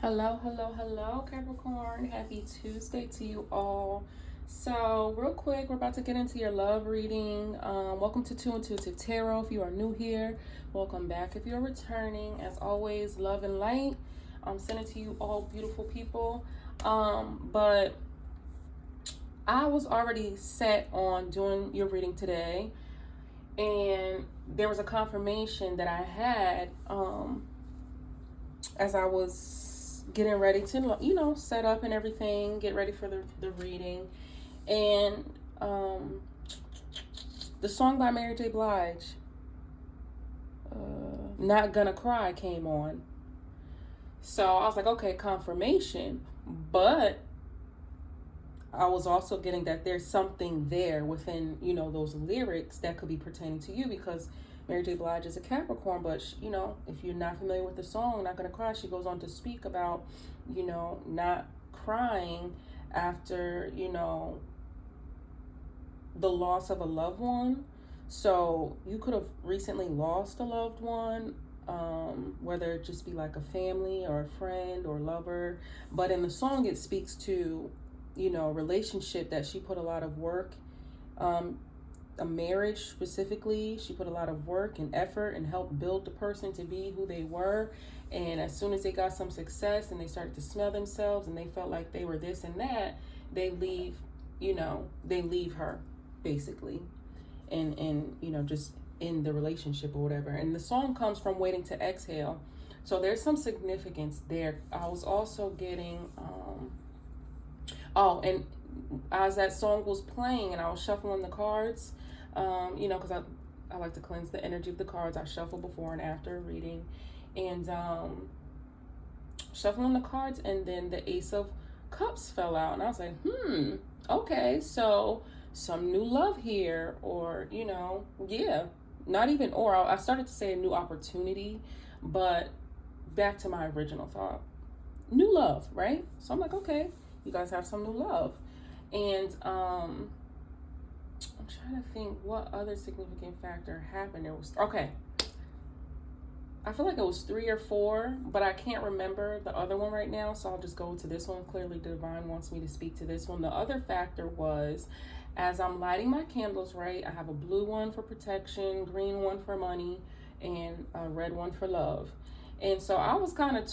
Hello, hello, hello, Capricorn. Happy Tuesday to you all. So, real quick, we're about to get into your love reading. Welcome to Two Intuitive Tarot. If you are new here, welcome back. If you're returning, as always, love and light. I'm sending to you all beautiful people. But I was already set on doing your reading today, and there was a confirmation that I had as I was getting ready to, set up and everything, get ready for the reading. And the song by Mary J. Blige, Not Gonna Cry, came on. So I was like, okay, confirmation. But I was also getting that there's something there within, those lyrics that could be pertaining to you, because Mary J. Blige is a Capricorn, but, if you're not familiar with the song, Not Gonna Cry, she goes on to speak about, not crying after, the loss of a loved one. So you could have recently lost a loved one, whether it just be like a family or a friend or lover. But in the song, it speaks to, relationship that she put a lot of work, a marriage specifically. She put a lot of work and effort and helped build the person to be who they were. And as soon as they got some success and they started to smell themselves and they felt like they were this and that, they leave, they leave her basically. And just in the relationship or whatever. And the song comes from Waiting to Exhale. So there's some significance there. I was also getting and as that song was playing and I was shuffling the cards, because I like to cleanse the energy of the cards. I shuffle before and after reading, and shuffling the cards, and then the Ace of Cups fell out, and I was like, okay, so some new love here, or yeah, not even, or I started to say a new opportunity, but back to my original thought, new love, right? So I'm like, okay, you guys have some new love. And I'm trying to think what other significant factor happened. There was, okay, I feel like it was 3 or 4, but I can't remember the other one right now, so I'll just go to this one. Clearly Divine wants me to speak to this one. The other factor was, as I'm lighting my candles, right, I have a blue one for protection, green one for money, and a red one for love. And so I was kind of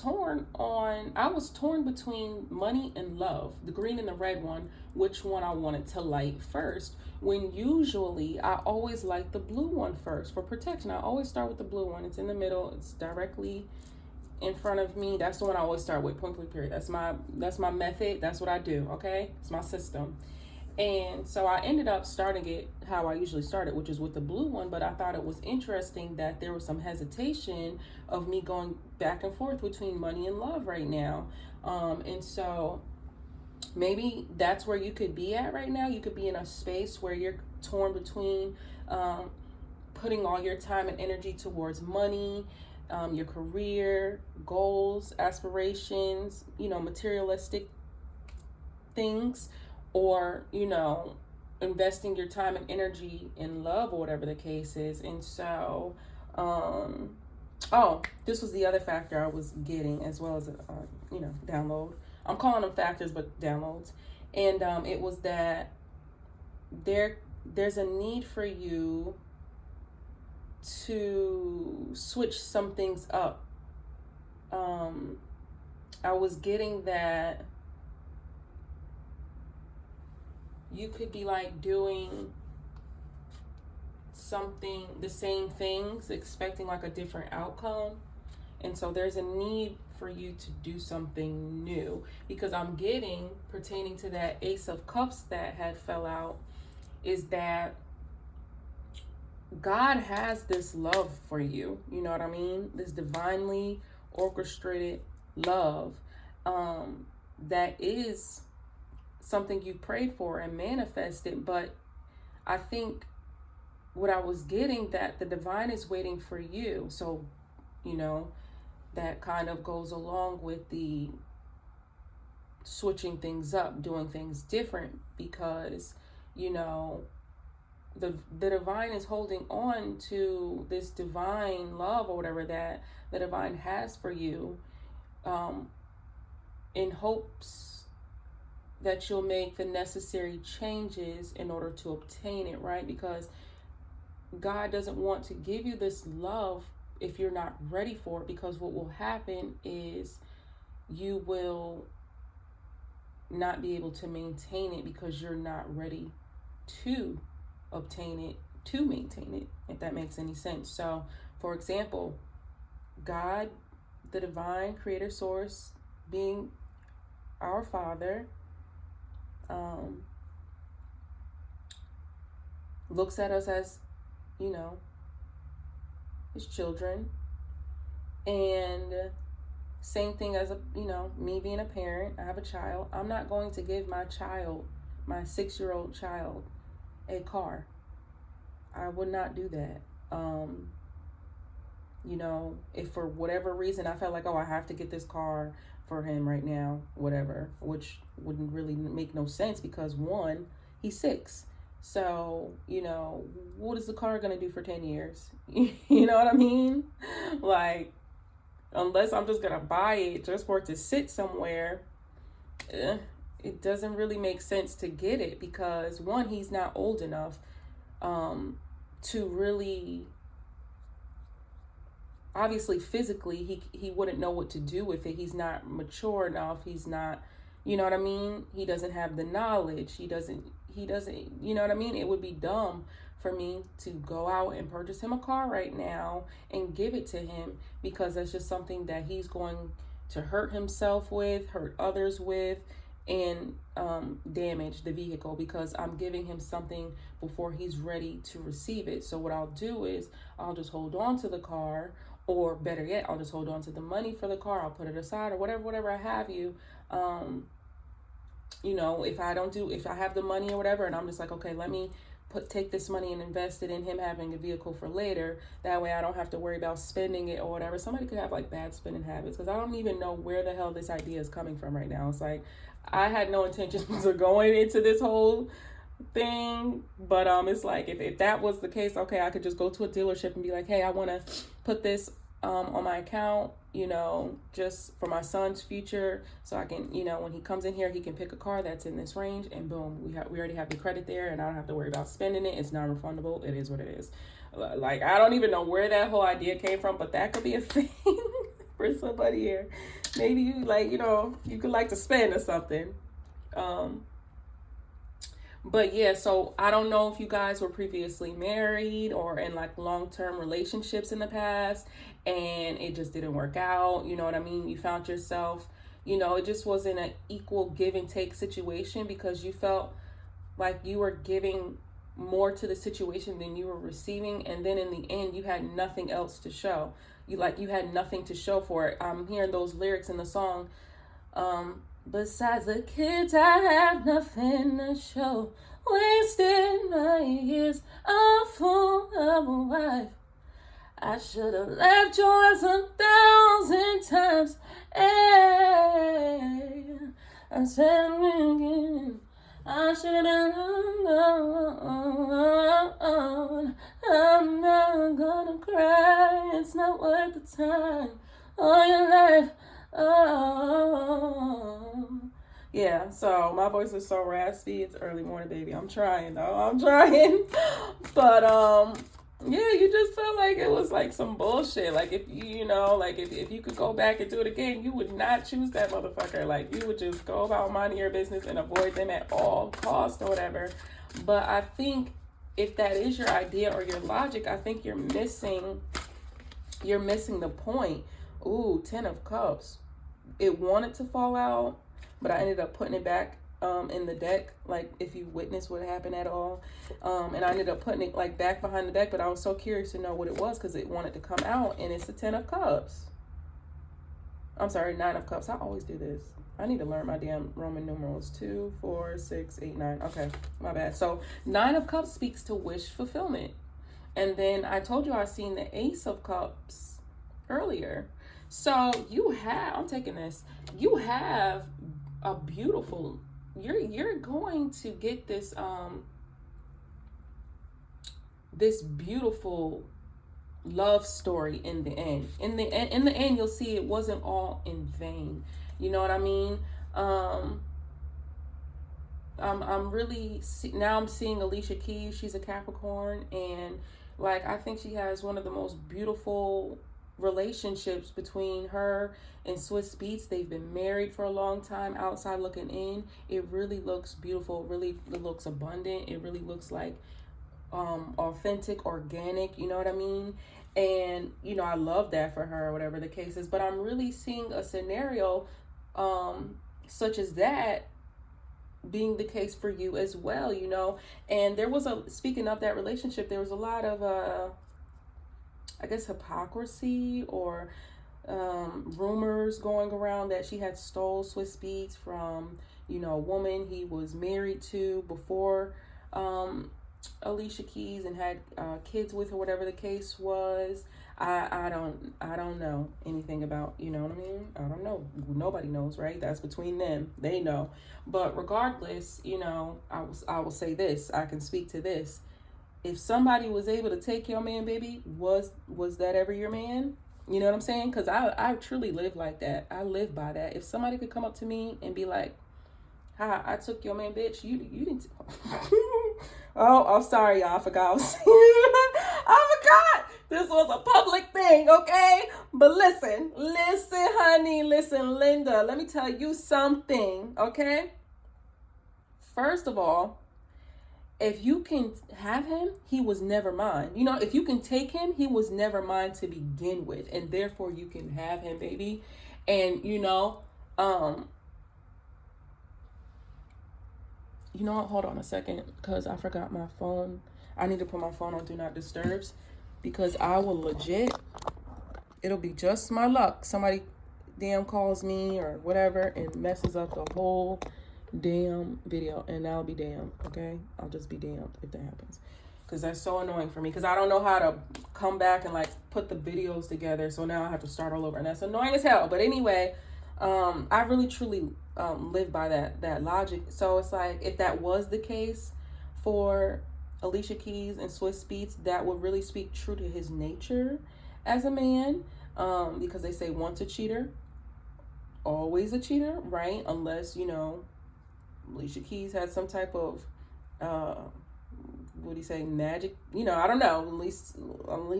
I was torn between money and love, the green and the red one, which one I wanted to light first. When usually I always light the blue one first for protection. I always start with the blue one. It's in the middle. It's directly in front of me. That's the one I always start with, point, click, period. That's my method. That's what I do, okay? It's my system. And so I ended up starting it how I usually start it, which is with the blue one. But I thought it was interesting that there was some hesitation of me going back and forth between money and love right now. And so maybe that's where you could be at right now. You could be in a space where you're torn between putting all your time and energy towards money, your career, goals, aspirations, materialistic things, or investing your time and energy in love or whatever the case is. And so this was the other factor I was getting, as well as download. I'm calling them factors, but downloads. And it was that there's a need for you to switch some things up. I was getting that you could be like doing something, the same things, expecting like a different outcome. And so there's a need for you to do something new, because I'm getting, pertaining to that Ace of Cups that had fell out, is that God has this love for you. You know what I mean? This divinely orchestrated love that is something you prayed for and manifested. But I think what I was getting, that the divine is waiting for you. So, that kind of goes along with the switching things up, doing things different, because, the divine is holding on to this divine love or whatever that the divine has for you, in hopes that you'll make the necessary changes in order to obtain it, right? Because God doesn't want to give you this love if you're not ready for it, because what will happen is you will not be able to maintain it because you're not ready to obtain it, to maintain it, if that makes any sense. So, for example, God, the divine creator source, being our Father, looks at us as, his children. And same thing as me being a parent. I have a child. I'm not going to give my 6-year-old child, a car. I would not do that. If for whatever reason I felt like, I have to get this car for him right now, whatever, which wouldn't really make no sense because one, he's 6. So, what is the car going to do for 10 years? You know what I mean? Like, unless I'm just going to buy it just for it to sit somewhere, it doesn't really make sense to get it because one, he's not old enough to really, obviously physically, he wouldn't know what to do with it. He's not mature enough. He's not, you know what I mean? He doesn't have the knowledge. He doesn't, you know what I mean? It would be dumb for me to go out and purchase him a car right now and give it to him because that's just something that he's going to hurt himself with, hurt others with, and damage the vehicle because I'm giving him something before he's ready to receive it. So what I'll do is I'll just hold on to the car, or better yet, I'll just hold on to the money for the car. I'll put it aside or whatever I have you. If I have the money or whatever, and I'm just like, okay, let me take this money and invest it in him having a vehicle for later. That way I don't have to worry about spending it or whatever. Somebody could have like bad spending habits because I don't even know where the hell this idea is coming from right now. It's like, I had no intentions of going into this whole thing, but it's like if that was the case, okay, I could just go to a dealership and be like, hey, I want to put this on my account, just for my son's future, so I can, when he comes in here, he can pick a car that's in this range, and boom, we already have the credit there, and I don't have to worry about spending it. It's non-refundable. It is what it is. Like, I don't even know where that whole idea came from, but that could be a thing for somebody here. Maybe you you could like to spend or something. But yeah, so I don't know if you guys were previously married or in like long-term relationships in the past and it just didn't work out. You know what I mean? You found yourself, it just wasn't an equal give and take situation because you felt like you were giving more to the situation than you were receiving. And then in the end, you had nothing else to show. You had nothing to show for it. I'm hearing those lyrics in the song. Besides the kids, I have nothing to show. Wasted my years, a fool of a wife. I should have left yours 1,000 times. Hey, I said again, I should have known. I'm not gonna cry. It's not worth the time or your life. Oh, yeah, so my voice is so raspy. It's early morning, baby. I'm trying, though. I'm trying. But, yeah, you just felt like it was like some bullshit. Like, if if you could go back and do it again, you would not choose that motherfucker. Like, you would just go about minding your business and avoid them at all costs or whatever. But I think if that is your idea or your logic, I think you're missing the point. Ooh, 10 of Cups. It wanted to fall out, but I ended up putting it back in the deck, like if you witnessed what happened at all. And I ended up putting it like back behind the deck, but I was so curious to know what it was because it wanted to come out, and it's a 10 of Cups. I'm sorry, 9 of Cups. I always do this. I need to learn my damn Roman numerals. 2, 4, 6, 8, 9. Okay, my bad. So 9 of Cups speaks to wish fulfillment. And then I told you I seen the Ace of Cups earlier. So I'm taking this. You have a beautiful, you're going to get this, this beautiful love story in the end. In the end, you'll see it wasn't all in vain. You know what I mean? Um, I'm really now I'm seeing Alicia Keys. She's a Capricorn, and like I think she has one of the most beautiful relationships between her and Swiss Beats. They've been married for a long time. Outside looking in, it really looks beautiful. Really, it looks abundant. It really looks like authentic, organic. You know what I mean? And I love that for her, or whatever the case is. But I'm really seeing a scenario such as that being the case for you as well. And there was speaking of that relationship, there was a lot of I guess hypocrisy or rumors going around that she had stole Swiss Beats from a woman he was married to before Alicia Keys, and had kids with her, whatever the case was. I don't know anything about, what I mean? I don't know. Nobody knows, right? That's between them. They know. But regardless, I will say this. I can speak to this. If somebody was able to take your man, baby, was that ever your man? You know what I'm saying? Because I truly live like that. I live by that. If somebody could come up to me and be like, "Hi, I took your man, bitch. You didn't." Oh, sorry, y'all. I forgot. I forgot. This was a public thing, okay? But listen, honey, listen, Linda. Let me tell you something, okay? First of all, if you can have him, he was never mine. If you can take him, he was never mine to begin with, and therefore you can have him, baby. And hold on a second, because I forgot my phone. I need to put my phone on Do Not Disturbs, because I will legit, it'll be just my luck. Somebody damn calls me or whatever and messes up the whole damn video, and I'll be damned, okay? I'll just be damned if that happens, because that's so annoying for me, because I don't know how to come back and put the videos together, so now I have to start all over, and that's annoying as hell. But anyway, I really truly live by that logic. So it's like, if that was the case for Alicia Keys and Swiss Beats, that would really speak true to his nature as a man, because they say once a cheater, always a cheater, right? Unless Alicia Keys had some type of what do you say, magic, I don't know, at least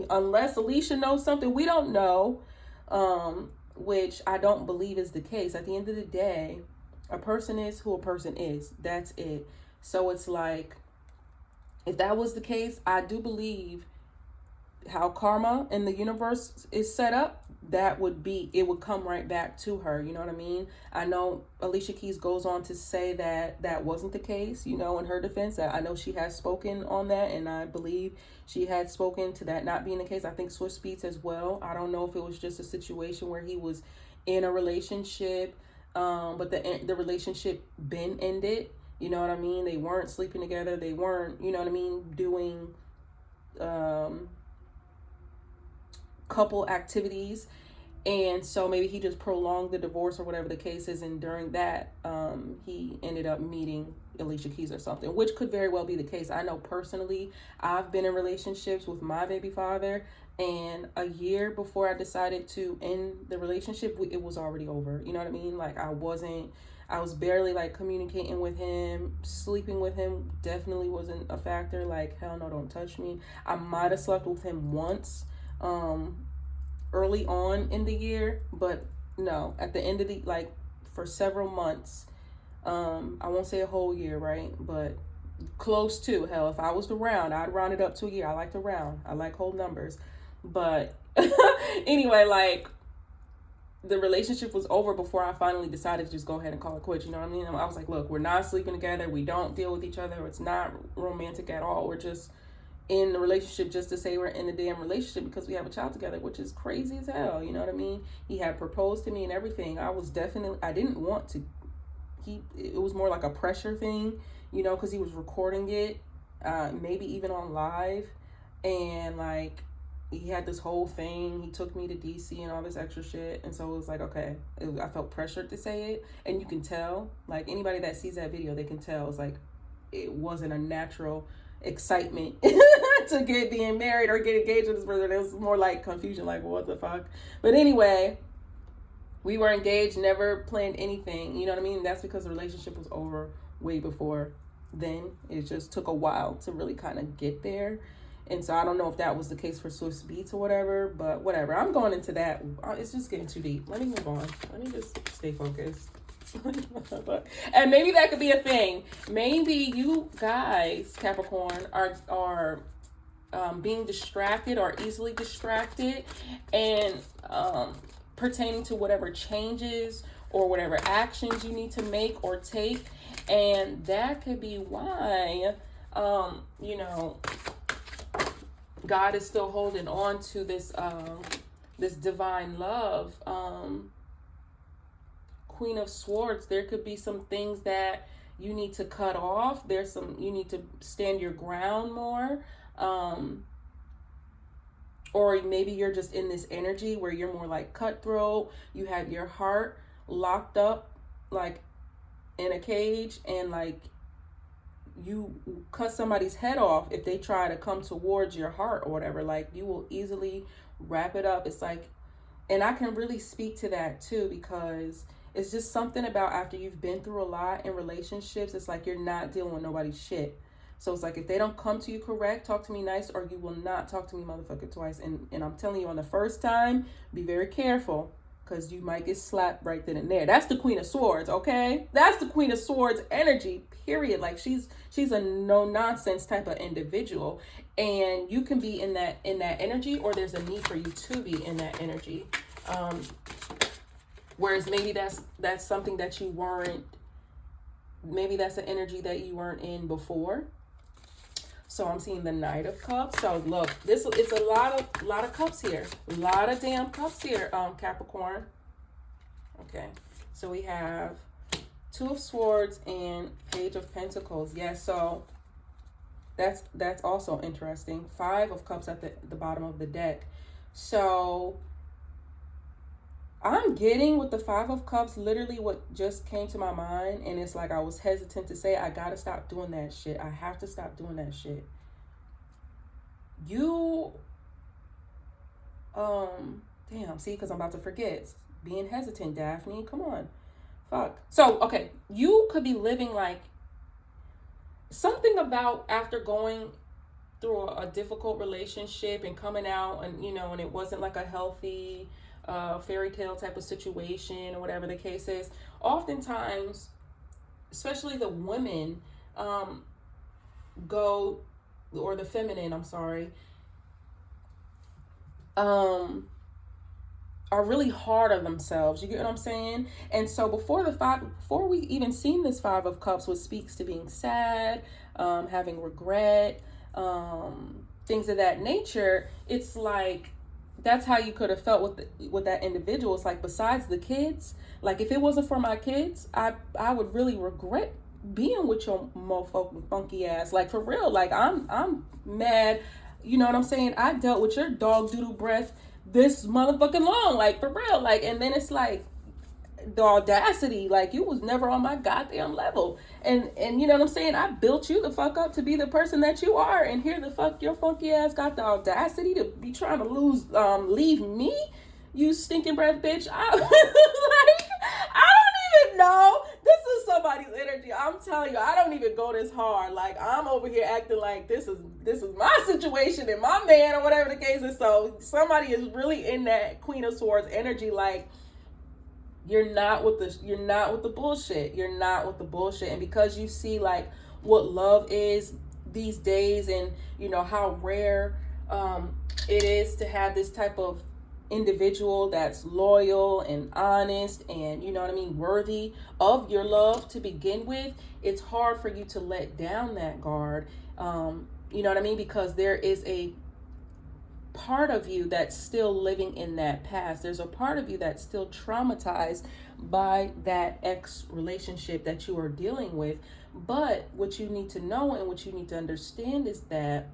unless Alicia knows something we don't know, which I don't believe is the case. At the end of the day, a person is who a person is. That's it. So it's like, if that was the case, I do believe how karma in the universe is set up, it would come right back to her. You know what I mean? I know Alicia Keys goes on to say that wasn't the case, in her defense. I know she has spoken on that, and I believe she had spoken to that not being the case. I think Swiss Beats as well. I don't know if it was just a situation where he was in a relationship, but the relationship been ended. You know what I mean? They weren't sleeping together. They weren't, doing couple activities, and so maybe he just prolonged the divorce or whatever the case is, and during that he ended up meeting Alicia Keys or something, which could very well be the case. I know personally, I've been in relationships with my baby father, and a year before I decided to end the relationship, it was already over. You know what I mean? I was barely communicating with him. Sleeping with him definitely wasn't a factor. Hell no, don't touch me. I might have slept with him once early on in the year, but no, at the end of the, for several months, I won't say a whole year, right? But close to. Hell, if I was to round, I'd round it up to a year. I like to round. I like whole numbers. But anyway, the relationship was over before I finally decided to just go ahead and call it quits. You know what I mean? I was like, look, we're not sleeping together. We don't deal with each other. It's not romantic at all. We're just in the relationship just to say we're in the damn relationship because we have a child together, which is crazy as hell. You know what I mean? He had proposed to me and everything. I didn't want to. It was more like a pressure thing, because he was recording it, maybe even on live, and he had this whole thing. He took me to DC and all this extra shit, and so it was like, okay, I felt pressured to say it, and you can tell, anybody that sees that video, they can tell it's it wasn't a natural excitement to get being married or get engaged with this person. It was more like confusion, like what the fuck. But anyway, we were engaged, never planned anything. You know what I mean? That's because the relationship was over way before then. It just took a while to really kind of get there. And so I don't know if that was the case for Swiss Beats or whatever, but whatever. I'm going into that. It's just getting too deep. Let me move on. Let me just stay focused. And maybe that could be a thing. Maybe you guys, Capricorn, are being distracted or easily distracted, and pertaining to whatever changes or whatever actions you need to make or take. And that could be why, you know, God is still holding on to this, this divine love. Queen of Swords, there could be some things that you need to cut off. You need to stand your ground more. Or maybe you're just in this energy where you're more like cutthroat. You have your heart locked up like in a cage, and like you cut somebody's head off if they try to come towards your heart or whatever. Like you will easily wrap it up. It's like, and I can really speak to that too, because it's just something about after you've been through a lot in relationships, it's like you're not dealing with nobody's shit. So it's like, if they don't come to you correct, talk to me nice, or you will not talk to me motherfucker twice. And I'm telling you, on the first time, be very careful, because you might get slapped right then and there. That's the Queen of Swords, okay? That's the Queen of Swords energy, period. Like she's a no nonsense type of individual, and you can be in that energy, or there's a need for you to be in that energy. Whereas maybe that's something that you weren't. Maybe that's an energy that you weren't in before. So I'm seeing the Knight of Cups. So look, it's a lot of cups here. A lot of damn cups here, Capricorn. Okay. So we have Two of Swords and Page of Pentacles. Yeah, so that's also interesting. Five of Cups at the bottom of the deck. So I'm getting with the Five of Cups literally what just came to my mind, and it's like I was hesitant to say I gotta stop doing that shit. I have to stop doing that shit. You, damn, see, because I'm about to forget. Being hesitant, Daphne, come on. Fuck. So, okay, you could be living like something about after going through a difficult relationship and coming out, and you know, and it wasn't like a healthy fairy tale type of situation or whatever the case is. Oftentimes, especially the women, or the feminine, I'm sorry, are really hard on themselves. You get what I'm saying? And so before we even seen this Five of Cups, which speaks to being sad, having regret, things of that nature, it's like, that's how you could have felt with that individual. It's like, besides the kids, like if it wasn't for my kids, I would really regret being with your mofo funky ass. Like for real, like I'm mad. You know what I'm saying? I dealt with your dog doodle breath this motherfucking long, like for real. Like, and then it's like the audacity, like you was never on my goddamn level. And you know what I'm saying? I built you the fuck up to be the person that you are, and here the fuck your funky ass got the audacity to be trying to leave me, you stinking breath bitch. I don't even know. This is somebody's energy. I'm telling you, I don't even go this hard. Like I'm over here acting like this is my situation and my man or whatever the case is. So somebody is really in that Queen of Swords energy, like you're not with the bullshit. You're not with the bullshit. And because you see like what love is these days, and you know how rare it is to have this type of individual that's loyal and honest and, you know what I mean, worthy of your love to begin with, it's hard for you to let down that guard. You know what I mean? Because there is a part of you that's still living in that past. There's a part of you that's still traumatized by that ex relationship that you are dealing with. But what you need to know and what you need to understand is that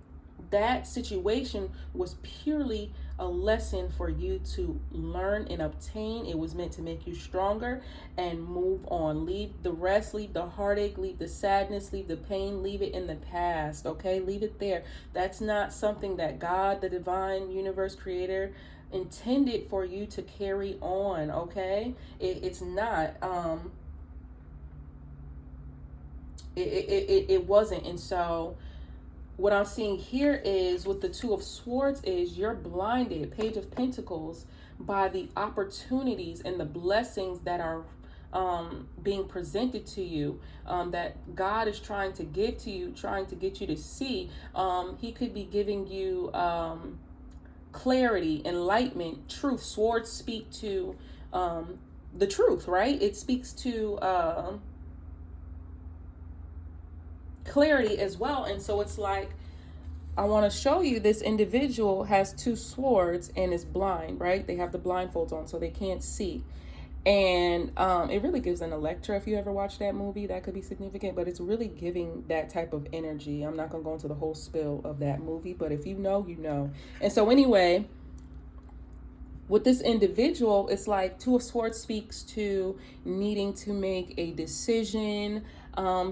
that situation was purely a lesson for you to learn and obtain. It was meant to make you stronger and move on. Leave the rest, leave the heartache, leave the sadness, leave the pain, leave it in the past, okay? Leave it there. That's not something that God, the divine universe creator, intended for you to carry on, okay? It's not. It wasn't. And so what I'm seeing here is with the Two of Swords is you're blinded, Page of Pentacles, by the opportunities and the blessings that are being presented to you, that God is trying to give to you, trying to get you to see. He could be giving you clarity, enlightenment, truth. Swords speak to the truth, right? It speaks to clarity as well. And so it's like, I want to show you this individual has two swords and is blind, right? They have the blindfolds on so they can't see. And it really gives an Electra. If you ever watch that movie, that could be significant, but it's really giving that type of energy. I'm not going to go into the whole spill of that movie, but if you know, you know. And so anyway, with this individual, it's like Two of Swords speaks to needing to make a decision,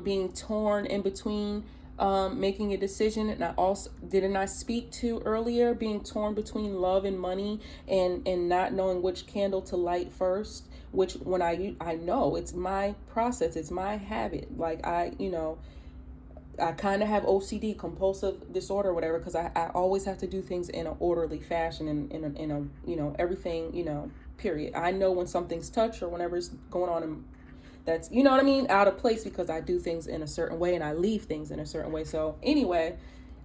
being torn in between making a decision. And I also, didn't I speak to earlier, being torn between love and money, and not knowing which candle to light first, which when I know it's my process, it's my habit. Like I kind of have OCD, compulsive disorder, or whatever, because I always have to do things in an orderly fashion, and in a everything, period. I know when something's touched or whenever's going on, and that's, what I mean, out of place, because I do things in a certain way and I leave things in a certain way. So anyway,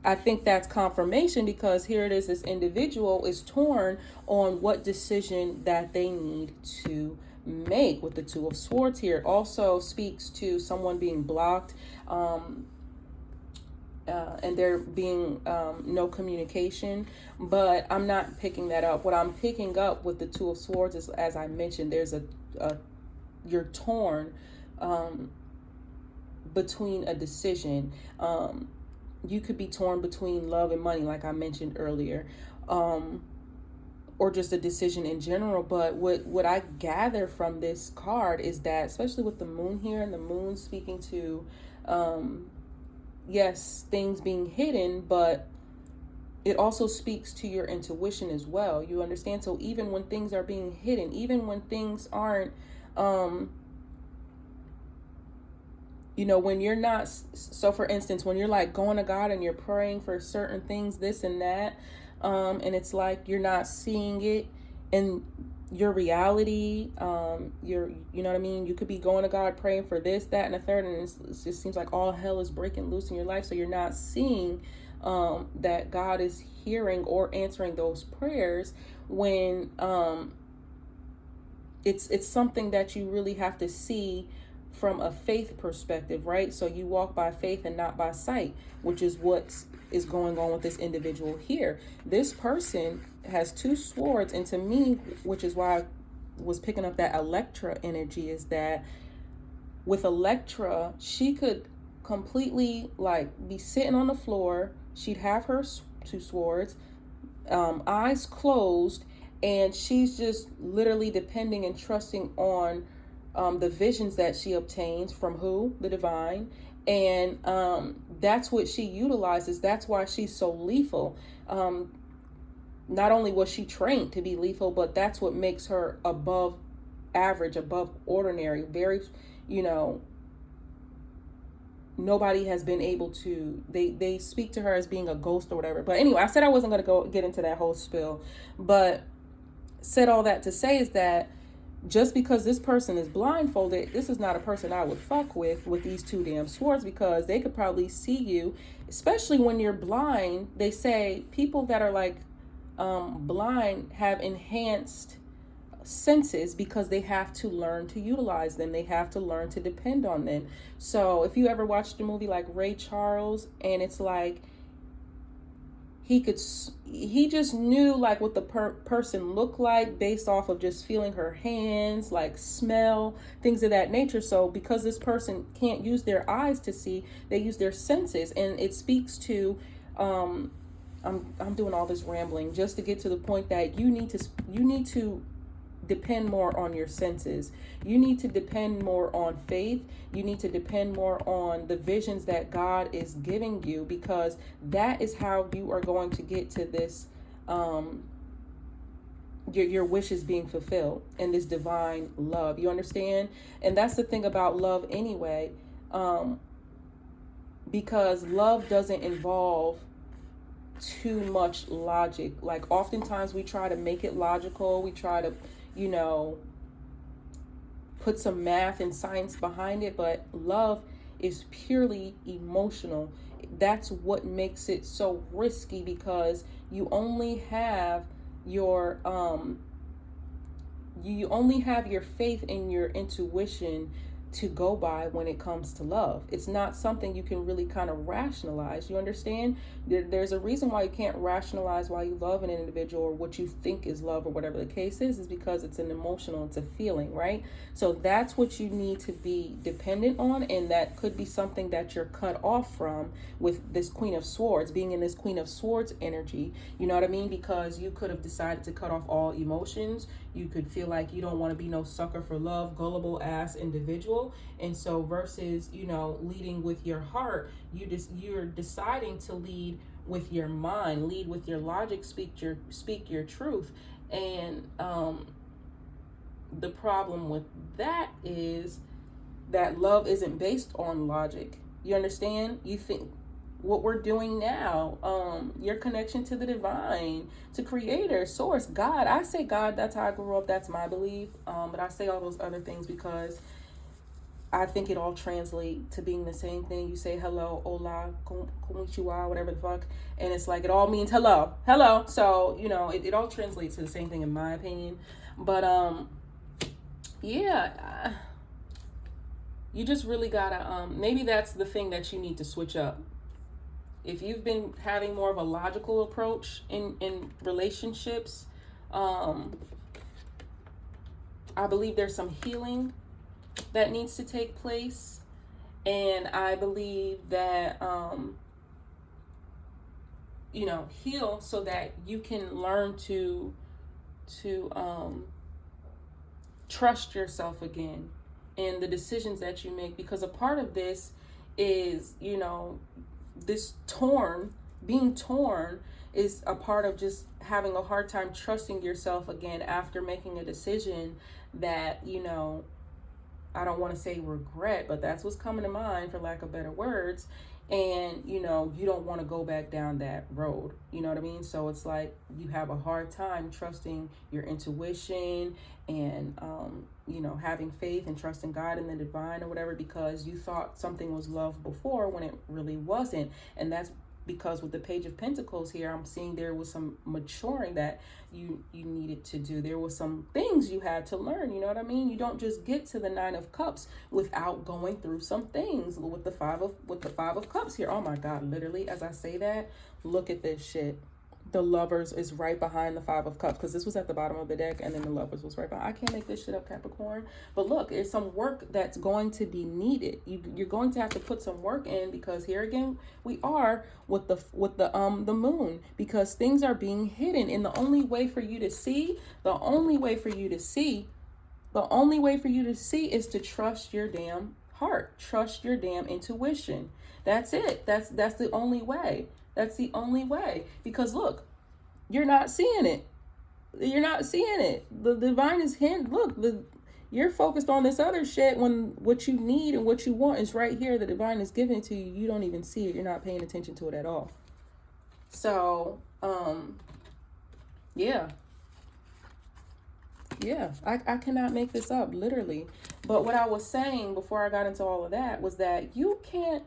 I think that's confirmation, because here it is, this individual is torn on what decision that they need to make with the Two of Swords here. It also speaks to someone being blocked, and there being no communication, but I'm not picking that up. What I'm picking up with the Two of Swords is, as I mentioned, there's you're torn between a decision. You could be torn between love and money, like I mentioned earlier, or just a decision in general. But what I gather from this card is that, especially with the moon here, and the moon speaking to yes, things being hidden, but it also speaks to your intuition as well. You understand? So even when things are being hidden, even when things aren't, when you're not, so for instance, when you're like going to God and you're praying for certain things, this and that, and it's like you're not seeing it in your reality, you know what I mean? You could be going to God praying for this, that, and a third, and it just seems like all hell is breaking loose in your life. So you're not seeing that God is hearing or answering those prayers, when it's something that you really have to see from a faith perspective, right? So you walk by faith and not by sight, which is what is going on with this individual here. This person has two swords, and to me, which is why I was picking up that Electra energy, is that with Electra, she could completely be sitting on the floor. She'd have her two swords, eyes closed, and she's just literally depending and trusting on the visions that she obtains from who? The divine. And that's what she utilizes. That's why she's so lethal. Not only was she trained to be lethal, but that's what makes her above average, above ordinary. Very, nobody has been able to, they speak to her as being a ghost or whatever. But anyway, I said I wasn't going to get into that whole spill, but said all that to say is that just because this person is blindfolded, this is not a person I would fuck with these two damn swords, because they could probably see you, especially when you're blind. They say people that are blind have enhanced senses because they have to learn to utilize them. They have to learn to depend on them. So if you ever watched a movie like Ray Charles, and it's like he just knew what the person looked like based off of just feeling her hands, smell, things of that nature. So because this person can't use their eyes to see, they use their senses, and it speaks to I'm doing all this rambling just to get to the point that you need to depend more on your senses. You need to depend more on faith. You need to depend more on the visions that God is giving you, because that is how you are going to get to this your wishes being fulfilled and this divine love. You understand? And that's the thing about love anyway. Because love doesn't involve too much logic. Like oftentimes we try to make it logical. We try to, put some math and science behind it, but love is purely emotional. That's what makes it so risky, because you only have your faith and your intuition to go by when it comes to love. It's not something you can really kind of rationalize. You understand? There's a reason why you can't rationalize why you love an individual or what you think is love or whatever the case is because it's an emotional, it's a feeling, right? So that's what you need to be dependent on, and that could be something that you're cut off from with this Queen of Swords, being in this Queen of Swords energy. You know what I mean? Because you could have decided to cut off all emotions. You could feel like you don't want to be no sucker for love, gullible ass individual. And so versus, leading with your heart, you're deciding to lead with your mind, lead with your logic, speak your truth. And the problem with that is that love isn't based on logic. You understand? You think what we're doing now, your connection to the divine, to creator, source, God. I say God, that's how I grew up, that's my belief. But I say all those other things because I think it all translates to being the same thing. You say hello, hola, konnichiwa, whatever the fuck, and it's like it all means hello. So, it all translates to the same thing in my opinion. But yeah, you just really gotta, maybe that's the thing that you need to switch up. If you've been having more of a logical approach in relationships, I believe there's some healing that needs to take place. And I believe that, heal so that you can learn to trust yourself again in the decisions that you make. Because a part of this is, this being torn is a part of just having a hard time trusting yourself again after making a decision that, I don't want to say regret, but that's what's coming to mind for lack of better words. And, you don't want to go back down that road. You know what I mean? So it's like you have a hard time trusting your intuition and, having faith and trusting God and the divine or whatever, because you thought something was love before when it really wasn't. And that's because with the Page of Pentacles here, I'm seeing there was some maturing that you needed to do. There was some things you had to learn. You know what I mean? You don't just get to the Nine of Cups without going through some things. With the Five of Cups here. Oh my God! Literally, as I say that, look at this shit. The Lovers is right behind the Five of Cups, because this was at the bottom of the deck and then the Lovers was right behind. I can't make this shit up, Capricorn. But look, there's some work that's going to be needed. You're going to have to put some work in, because here again we are with the moon, because things are being hidden. And the only way for you to see is to trust your damn heart, trust your damn intuition. That's it. That's the only way. That's the only way. Because look, you're not seeing it. The divine is hidden. Look, you're focused on this other shit when what you need and what you want is right here. The divine is giving it to you. You don't even see it. You're not paying attention to it at all. So, yeah, I cannot make this up, literally. But what I was saying before I got into all of that was that you can't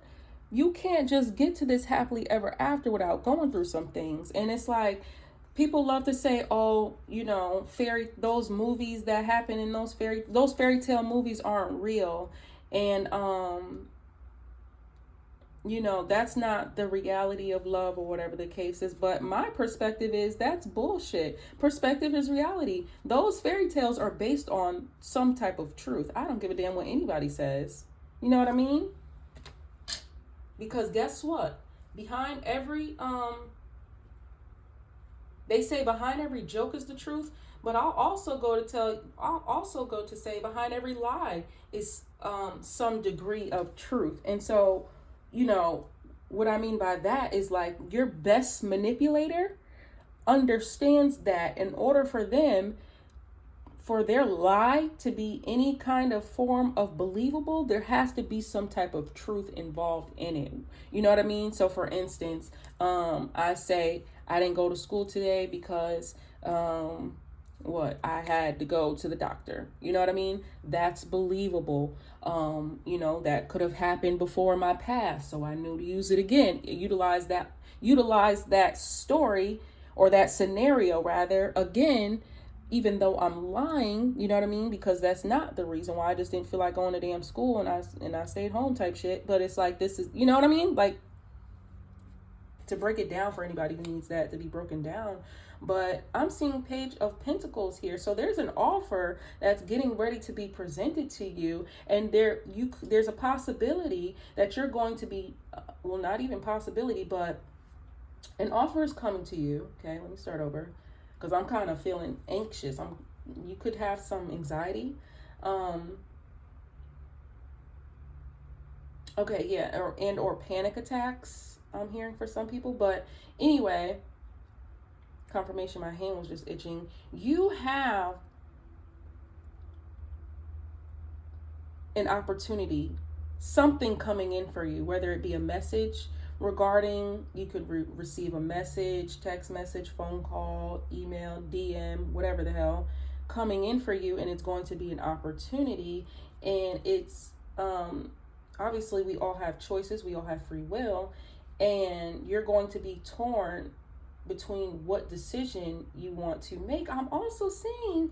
just get to this happily ever after without going through some things. And it's like, people love to say, oh, those movies that happen in those fairy tale movies aren't real. And, that's not the reality of love or whatever the case is. But my perspective is that's bullshit. Perspective is reality. Those fairy tales are based on some type of truth. I don't give a damn what anybody says. You know what I mean? Because guess what? Behind every They say behind every joke is the truth, but I'll also go to say behind every lie is some degree of truth. And so, you know, what I mean by that is like your best manipulator understands that in order for their lie to be any kind of form of believable, there has to be some type of truth involved in it. You know what I mean? So for instance, I say I didn't go to school today because what I had to go to the doctor. You know what I mean? That's believable. You know, that could have happened before my past, so I knew to use it again. Utilize that story or that scenario rather again, even though I'm lying, you know what I mean? Because that's not the reason why. I just didn't feel like going to damn school and I stayed home type shit. But it's like, this is, you know what I mean? Like, to break it down for anybody who needs that to be broken down. But I'm seeing Page of Pentacles here. So there's an offer that's getting ready to be presented to you. And there's a possibility that you're going to be, well, not even possibility, but an offer is coming to you. Okay, let me start over. Because I'm kind of feeling anxious. You could have some anxiety. Okay, yeah, or panic attacks. I'm hearing for some people, but anyway, confirmation. My hand was just itching. You have an opportunity, something coming in for you, whether it be a message regarding, you could receive a message, text message, phone call, email, DM, whatever the hell, coming in for you, and it's going to be an opportunity. And it's obviously we all have choices, we all have free will, and you're going to be torn between what decision you want to make. I'm also seeing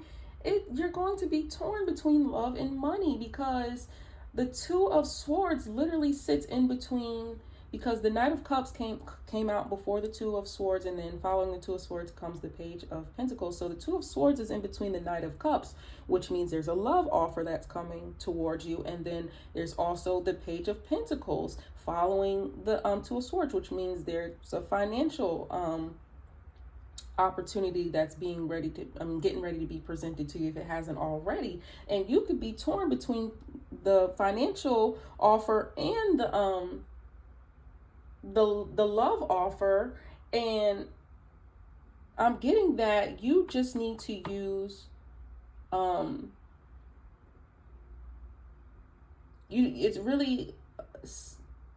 you're going to be torn between love and money, because the Two of Swords literally sits in between, because the Knight of Cups came out before the Two of Swords, and then following the Two of Swords comes the Page of Pentacles. So the Two of Swords is in between the Knight of Cups, which means there's a love offer that's coming towards you. And then there's also the Page of Pentacles following the Two of Swords, which means there's a financial opportunity that's getting ready to be presented to you if it hasn't already. And you could be torn between the financial offer and the love offer. And I'm getting that you just need to use it's really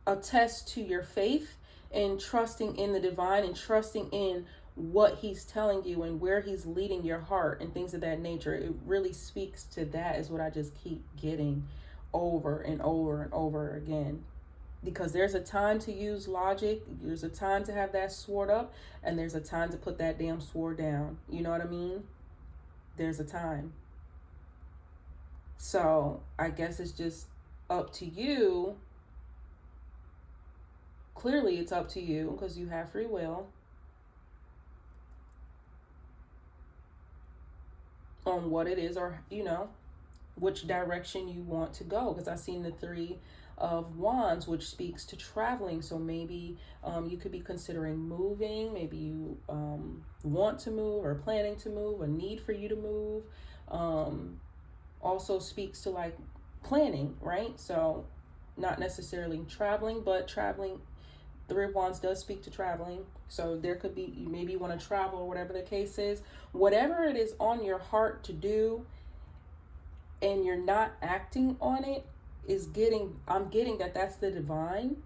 a test to your faith and trusting in the divine and trusting in what he's telling you and where he's leading your heart and things of that nature. It really speaks to that, is what I just keep getting over and over and over again. Because there's a time to use logic, there's a time to have that sword up, and there's a time to put that damn sword down. You know what I mean? There's a time. So I guess it's just up to you. Clearly it's up to you, because you have free will, on what it is, or which direction you want to go. Because I've seen the Three of Wands, which speaks to traveling. So maybe you could be considering moving. Maybe you want to move or planning to move, a need for you to move. Also speaks to like planning, right? So not necessarily traveling, but traveling. Three of Wands does speak to traveling. So there could be, maybe you want to travel or whatever the case is. Whatever it is on your heart to do and you're not acting on it, I'm getting that that's the divine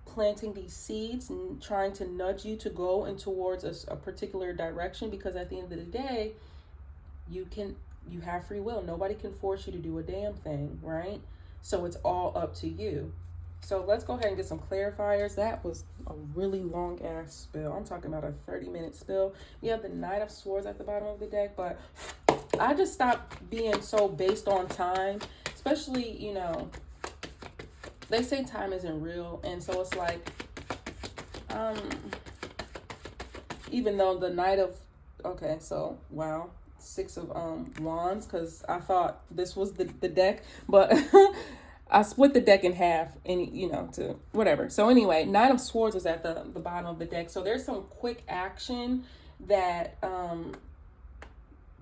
planting these seeds and trying to nudge you to go in towards a particular direction. Because at the end of the day, you have free will. Nobody can force you to do a damn thing, right? So it's all up to you. So let's go ahead and get some clarifiers. That was a really long ass spill. I'm talking about a 30-minute spill. We have the Knight of Swords at the bottom of the deck, but I just stopped being so based on time, especially, they say time isn't real. And so it's like, even though the wow, Six of Wands, because I thought this was the deck, but I split the deck in half and, to whatever. So anyway, Nine of Swords is at the bottom of the deck. So there's some quick action that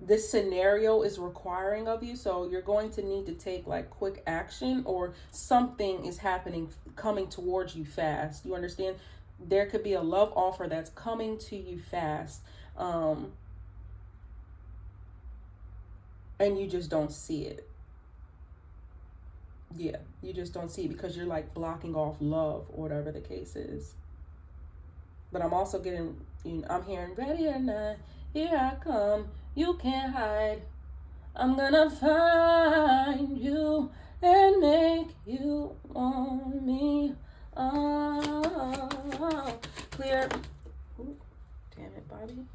this scenario is requiring of you. So you're going to need to take like quick action, or something is happening, coming towards you fast. You understand? There could be a love offer that's coming to you fast. And you just don't see it. Yeah, you just don't see it because you're like blocking off love or whatever the case is. But I'm also getting, I'm hearing ready or not, here I come, you can't hide. I'm gonna find you and make you want me. Oh, clear. Ooh, damn it, Bobby.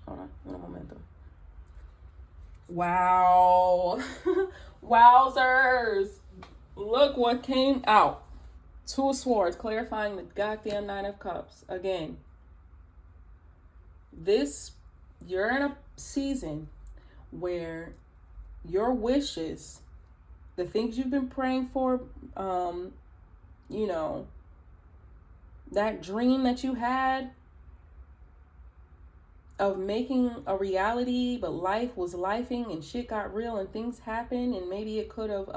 Hold on, un momento. Wow. Wowzers. Look what came out. Two of Swords, clarifying the goddamn Nine of Cups. Again, you're in a season where your wishes, the things you've been praying for, that dream that you had of making a reality, but life was lifing and shit got real and things happened, and maybe it could have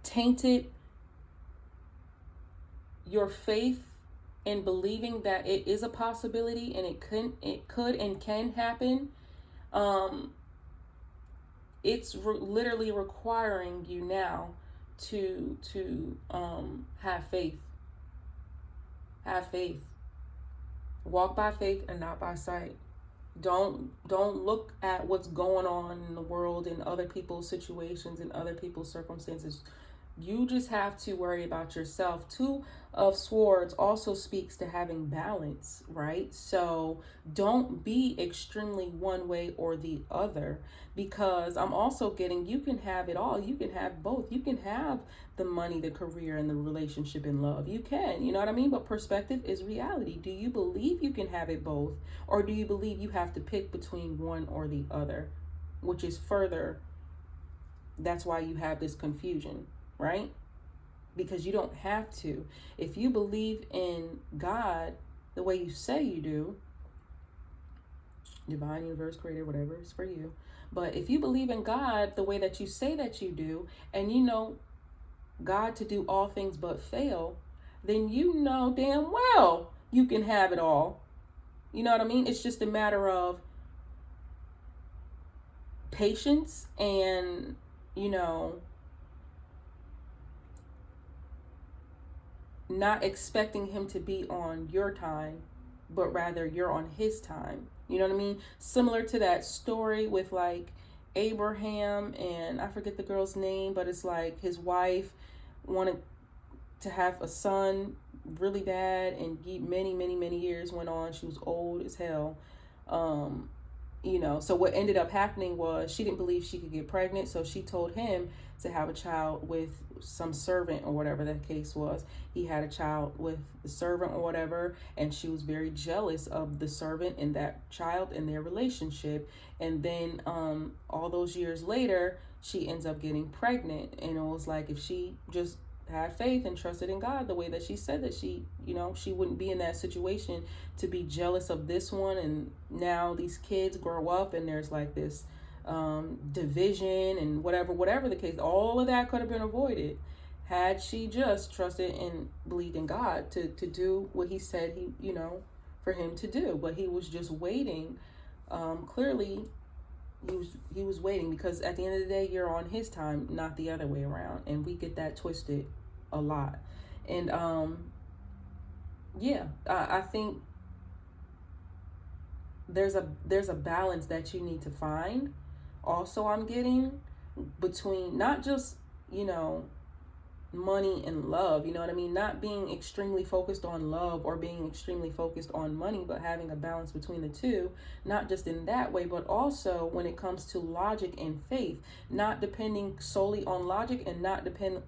tainted your faith in believing that it is a possibility and it could and can happen. It's literally requiring you now to have faith. Have faith. Walk by faith and not by sight. Don't look at what's going on in the world and other people's situations and other people's circumstances. You just have to worry about yourself. Two of Swords also speaks to having balance, right? So don't be extremely one way or the other, because I'm also getting, you can have it all. You can have both. You can have the money, the career, and the relationship and love. You can, you know what I mean? But perspective is reality. Do you believe you can have it both? Or do you believe you have to pick between one or the other? Which is further, that's why you have this confusion, right? Because you don't have to. If you believe in God the way you say you do, divine, universe, creator, whatever, it's for you. But if you believe in God the way that you say that you do, and you know God to do all things but fail, then you know damn well you can have it all. You know what I mean? It's just a matter of patience and, not expecting him to be on your time, but rather you're on his time. You know what I mean? Similar to that story with like Abraham and I forget the girl's name, but it's like his wife wanted to have a son really bad, and many years went on. She was old as hell. So what ended up happening was she didn't believe she could get pregnant, so she told him to have a child with some servant or whatever that case was. He had a child with the servant or whatever, and she was very jealous of the servant and that child and their relationship. And then all those years later, she ends up getting pregnant, and it was like, if she just had faith and trusted in God the way that she said that she wouldn't be in that situation to be jealous of this one. And now these kids grow up and there's like this division and whatever the case, all of that could have been avoided had she just trusted and believed in God to do what he said for him to do. But he was just waiting. Clearly he was waiting, because at the end of the day, you're on his time, not the other way around. And we get that twisted a lot. And I think there's a balance that you need to find. Also, I'm getting between not just money and love, you know what I mean? Not being extremely focused on love or being extremely focused on money, but having a balance between the two, not just in that way, but also when it comes to logic and faith, not depending solely on logic and not depending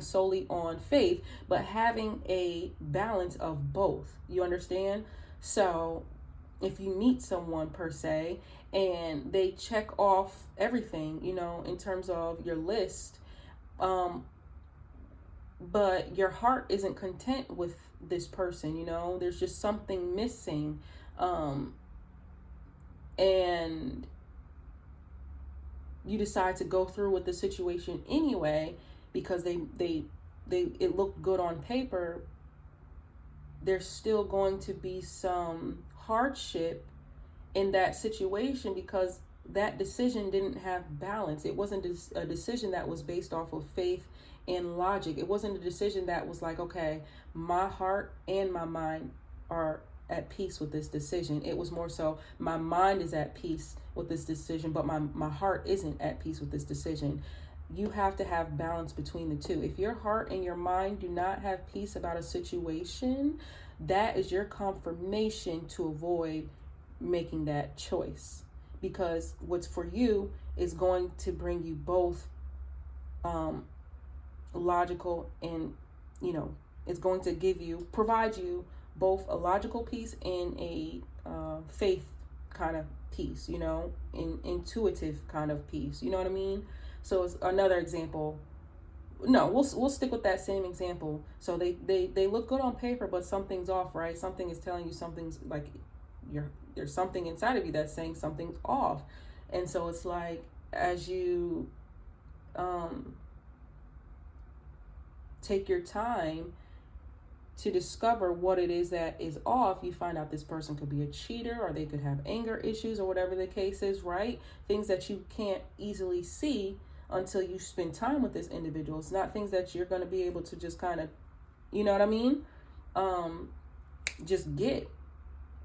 solely on faith, but having a balance of both. You understand? So if you meet someone per se and they check off everything, in terms of your list, but your heart isn't content with this person, there's just something missing. And you decide to go through with the situation anyway because they it looked good on paper. There's still going to be some hardship in that situation because that decision didn't have balance. It wasn't a decision that was based off of faith and logic. It wasn't a decision that was like, okay, my heart and my mind are at peace with this decision. It was more so my mind is at peace with this decision, but my heart isn't at peace with this decision. You have to have balance between the two. If your heart and your mind do not have peace about a situation, that is your confirmation to avoid making that choice, because what's for you is going to bring you both logical and it's going to provide you both a logical piece and a faith kind of piece, intuitive kind of piece, you know what I mean? So it's another example. No, we'll stick with that same example. So they look good on paper, but something's off, right? Something is telling you something's like there's something inside of you that's saying something's off. And so it's like, as you take your time to discover what it is that is off, you find out this person could be a cheater, or they could have anger issues, or whatever the case is, right? Things that you can't easily see until you spend time with this individual. It's not things that you're going to be able to just kind of, you know what I mean? Just get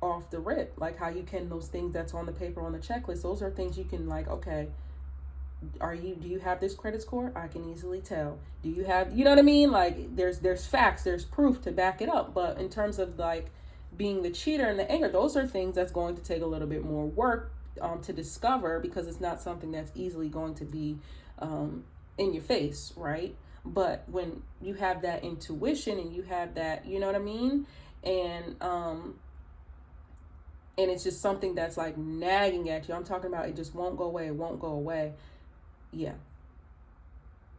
off the rip, like how you can those things that's on the paper on the checklist. Those are things you can, like, okay, do you have this credit score? I can easily tell. Do you have, you know what I mean? Like there's facts, there's proof to back it up. But in terms of like being the cheater and the anger, those are things that's going to take a little bit more work to discover, because it's not something that's easily going to be in your face, right? But when you have that intuition and you have that, you know what I mean? And it's just something that's like nagging at you. I'm talking about it just won't go away. It won't go away. Yeah.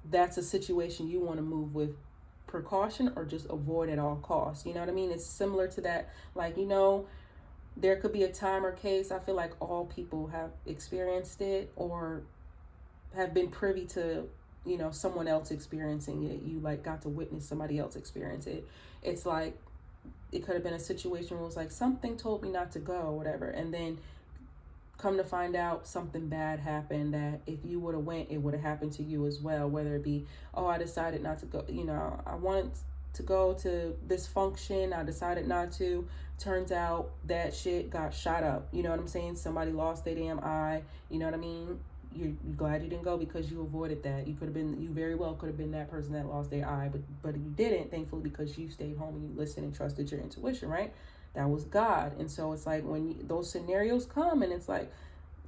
That's a situation you want to move with precaution or just avoid at all costs. You know what I mean? It's similar to that. Like, there could be a time or case. I feel like all people have experienced it or have been privy to, someone else experiencing it. You like got to witness somebody else experience it. It's like, it could have been a situation where it was like, something told me not to go or whatever. And then come to find out something bad happened, that if you would have went, it would have happened to you as well. Whether it be, oh, I decided not to go, I wanted to go to this function, I decided not to. Turns out that shit got shot up. You know what I'm saying? Somebody lost their damn eye. You know what I mean? You're glad you didn't go because you avoided that. You very well could have been that person that lost their eye, but you didn't, thankfully, because you stayed home and you listened and trusted your intuition, right? That was God. And so it's like when those scenarios come and it's like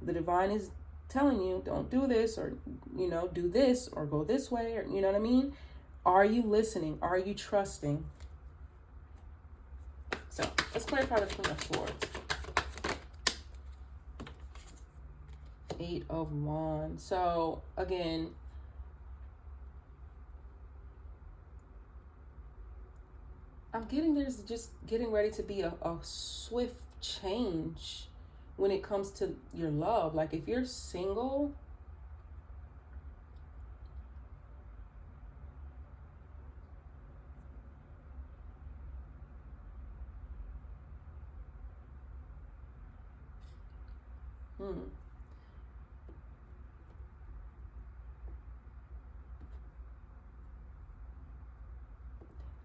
the divine is telling you, don't do this, or, do this, or go this way, or, you know what I mean? Are you listening? Are you trusting? So let's clarify the Queen of Swords. 8 of Wands. So again, I'm getting there's just getting ready to be a swift change when it comes to your love. Like if you're single,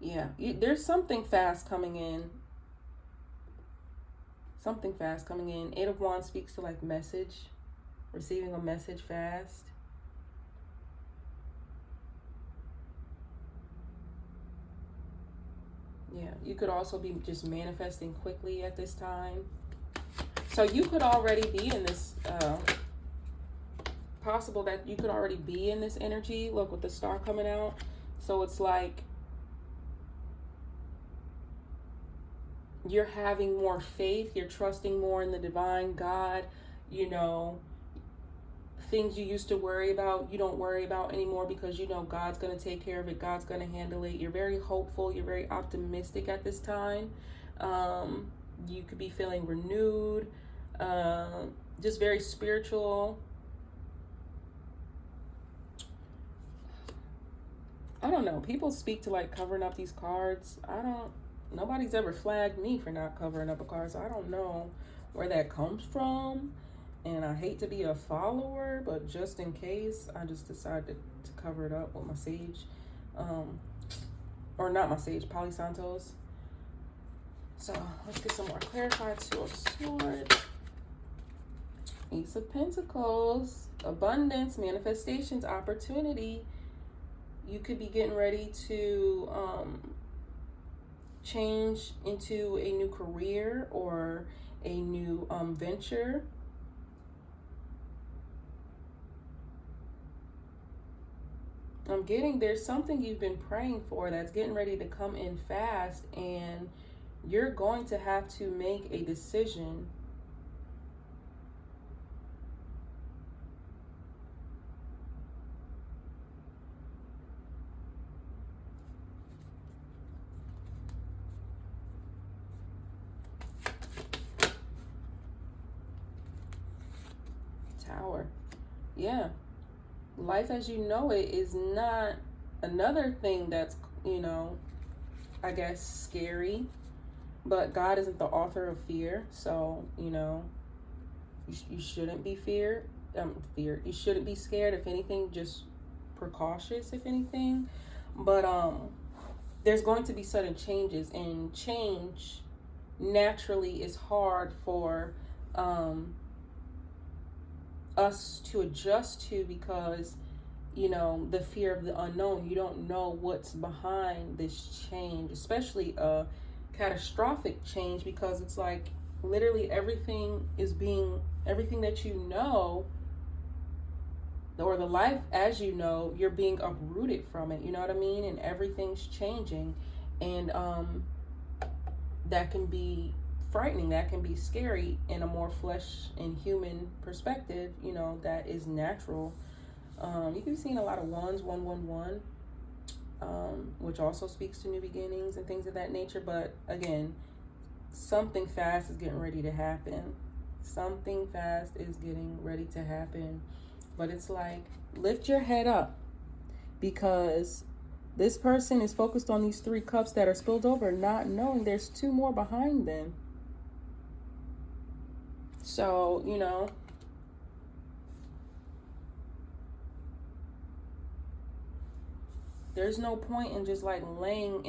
yeah, there's something fast coming in. Something fast coming in. 8 of Wands speaks to like message, receiving a message fast. Yeah, you could also be just manifesting quickly at this time. So you could already be in this, possible that you could already be in this energy. Look, with the star coming out. So it's like you're having more faith. You're trusting more in the divine, God, things you used to worry about, you don't worry about anymore because you know God's going to take care of it. God's going to handle it. You're very hopeful. You're very optimistic at this time. You could be feeling renewed, just very spiritual. I don't know. People speak to like covering up these cards. Nobody's ever flagged me for not covering up a card, so I don't know where that comes from. And I hate to be a follower, but just in case, I just decided to cover it up with my sage. Or not my sage, Palo Santos. So let's get some more clarified. Two of Swords. Ace of Pentacles. Abundance, manifestations, opportunity. You could be getting ready to change into a new career or a new venture. I'm getting there's something you've been praying for that's getting ready to come in fast, and you're going to have to make a decision. Tower. Yeah. Life as you know it is not another thing that's, I guess scary, but God isn't the author of fear. So, you shouldn't be you shouldn't be scared. If anything, just precautious, if anything. But there's going to be sudden changes, and change naturally is hard for us to adjust to, because the fear of the unknown. You don't know what's behind this change, especially a catastrophic change, because it's like literally everything that you know, or the life as you know, you're being uprooted from it, you know what I mean? And everything's changing, and that can be frightening, that can be scary in a more flesh and human perspective, that is natural. You can be seeing a lot of 111, which also speaks to new beginnings and things of that nature. But again, something fast is getting ready to happen. Something fast is getting ready to happen. But it's like, lift your head up, because this person is focused on these 3 cups that are spilled over, not knowing there's 2 more behind them. So, there's no point in just like laying